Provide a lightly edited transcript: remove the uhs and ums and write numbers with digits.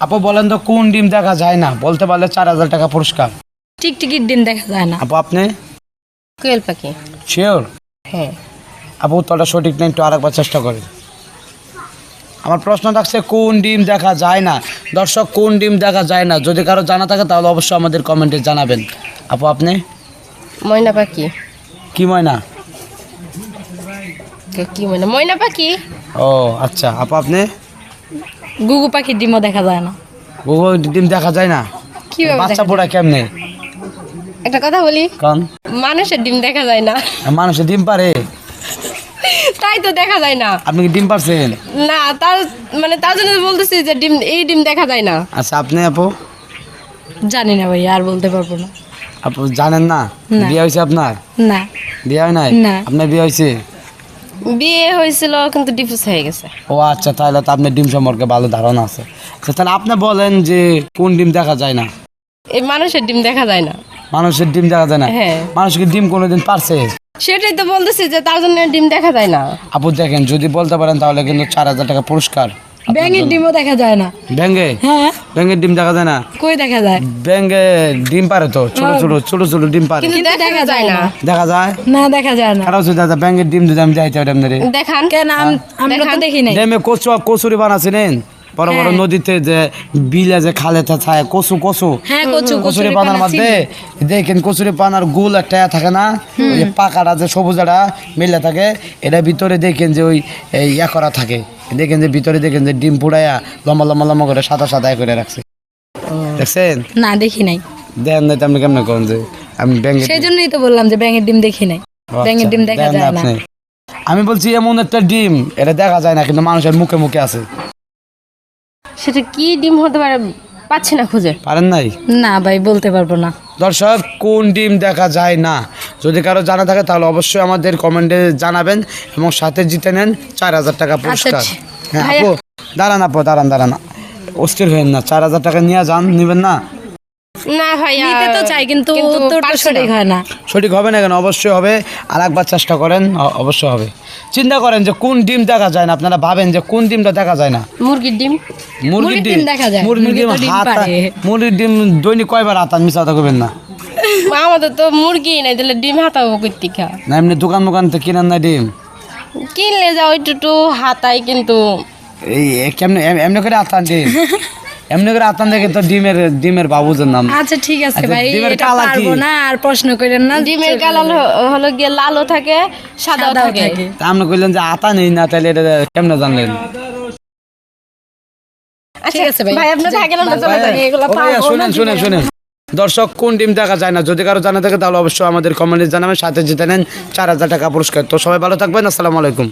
আপু বলেন তো কোন ডিম দেখা যায় না, বলতে পারলে 4000 টাকা পুরস্কার। টিকটিকির ডিম দেখা যায় না। আপু আপনি কোয়েল পাখি। শিওর? হ্যাঁ। আপু উত্তরটা সঠিক নেই, একটু আরেকবার চেষ্টা করেন। আমার প্রশ্ন থাকছে কোন ডিম দেখা যায় না। দর্শক, কোন ডিম দেখা যায় না, যদি কারো জানা থাকে তাহলে অবশ্যই আমাদের কমেন্টে জানাবেন। আপু আপনি? ময়না পাখি। কি ময়না? কি ময়না? ময়না পাখি। ও আচ্ছা। আপু আপনি? গুগু পাখির ডিমও দেখা যায় না। গুগল ডিম দেখা যায় না? কিভাবে বাচ্চা দেখা পোড়া কেমনে? একটা কথা বলি, কারণ মানুষের ডিম দেখা যায় না। মানুষের ডিম পারে? তাই তো দেখা যায় না। আপনি কি ডিম পারছেন? না, তার জন্য বলতেছি যে এই ডিম দেখা যায় না। আচ্ছা আপনি? আপু জানি না ভাই, আর বলতে পারবো না। আপু জানেন না? না। বিয়ে হয়েছে আপনার? না। বিয়ে হয় নাই? না। আপনার বিয়ে হয়েছে? বিয়ে হয়েছিল কিন্তু ডিভোর্স হয়ে গেছে। ও আচ্ছা, তাহলে তো আপনার ডিম সম্পর্কে ভালো ধারণা আছে। আচ্ছা, তাহলে আপনি বলেন যে কোন ডিম দেখা যায় না? এই মানুষের ডিম দেখা যায় না। মানুষের ডিম দেখা যায় না? হ্যাঁ। মানুষ কি ডিম কোনোদিন পারছে? সেটাই তো বলতেছি যে তার জন্য ডিম দেখা যায় না। আপু দেখেন, যদি বলতে পারেন তাহলে কিন্তু 4000 টাকা পুরস্কার। ব্যাঙের ডিমও দেখা যায় না। ব্যাঙ্গে? হ্যাঁ। ব্যাঙ্গের ডিম দেখা যায় না? কই দেখা যায়? ব্যাঙ্গে ডিম পারে তো, ছোট ছোট ছোট ছোট ডিম পারে। কিন্তু দেখা যায় না। দেখা যায় না, দেখা যায় না। কারো যদি দাদা ব্যাঙ্গের ডিম যদি আমি যাইতে পারি আপনারে। দেখান। কেন আমরা তো দেখান। দেখি নাই। ডেমে কচুরি বানাচ্ছিলেন, বড় বড় হ্যাঁ। নদীতে যে বিলে যে খালে থাকে কচু হ্যাঁ, কচুরি পানার মধ্যে দেখেন কচুরি পানার গোল একটা থাকে না, ওই যে পাকাটা যে সবুজাটা মিলে থাকে, এটা ভিতরে দেখেন যে ওই ইয়া করা থাকে, দেখেন যে ভিতরে দেখেন যে ডিম পুড়াইয়া লম্বা লম্বা লম্বা করে সাদা সাদা করে রাখছে। দেখছেন? না, দেখি নাই। দেন নাই তো আপনি কেমন করেন যে আমি ব্যাঙ্গের সেই জন্যই তো বললাম যে ব্যাঙের ডিম দেখি নাই। ব্যাঙের ডিম দেখা যায় না। আমি বলছি এমন একটা ডিম এটা দেখা যায় না কিন্তু মানুষের মুখে মুখে আছে। সেটা কি ডিম হতে পারে, পাচ্ছি না খুঁজে। পারেন নাই? না ভাই, বলতে পারবো না। দর্শক, কোন ডিম দেখা যায় না, যদি কারো জানা থাকে তাহলে অবশ্যই আমাদের কমেন্টে জানাবেন এবং সাথে জিতে নেন 4000 টাকা পুরস্কার। আচ্ছা, হ্যাঁ ভাইয়া। আপু দাঁড়ান, আপু দাঁড়ান, অস্থির হবেন না। 4000 টাকা নিয়ে যান, নেবেন না? না ভাইয়া, নিতে তো চাই কিন্তু উত্তরটা পারছি সঠিক না। হয় না। সঠিক হবে না কেন? অবশ্যই হবে। আর একবার চেষ্টা করেন, অবশ্যই হবে। চিন্তা করেন যে কোন ডিম দেখা যায় না, আপনারা ভাবেন যে কোন ডিমটা দেখা যায় না। মুরগির ডিম। মুরগির ডিম দেখা যায়। মুরগির মুরগি ডিম তো ডিম হাতা, পারে। মুরগির ডিম দৈনিক কয়বার হাতান? মিশা কথা করবেন না। আমাদের তো মুরগি নাই, তাহলে ডিম হাতাবো কই খা। না এমনি দোকান থেকে কিনেন না ডিম? কিনলে যাও একটু হাতাই, কিন্তু এই কেমনে এমনি করে হাতান ডিম? এমনি করে হাতান দেখে তো ডিমের বাবুজের নাম। আচ্ছা ঠিক আছে আচ্ছা, ভাই, ডিমের এটা কালার কি? পারবো না, আর প্রশ্ন করেন না। ডিমের কালার হলো গিয়ে লালও থাকে, সাদাও সাদাও থাকে। থাকে। তা আপনি কইলেন যে আতা নেই না, তাহলে এটা কেমনে জানলেন? আচ্ছা ঠিক আছে ভাই। ভাই, আপনি থাকেন, আমরা চলে যাই। এগুলো ও ভাইয়া, পারবো না। শুনেন দর্শক, কোন ডিম দেখা যায় না, যদি কারো জানা থাকে তাহলে অবশ্যই আমাদের কমেন্টে জানাবেন, সাথে জিতে নেন 4000 টাকা পুরস্কার। তো সবাই ভালো থাকবেন, আসসালামু আলাইকুম।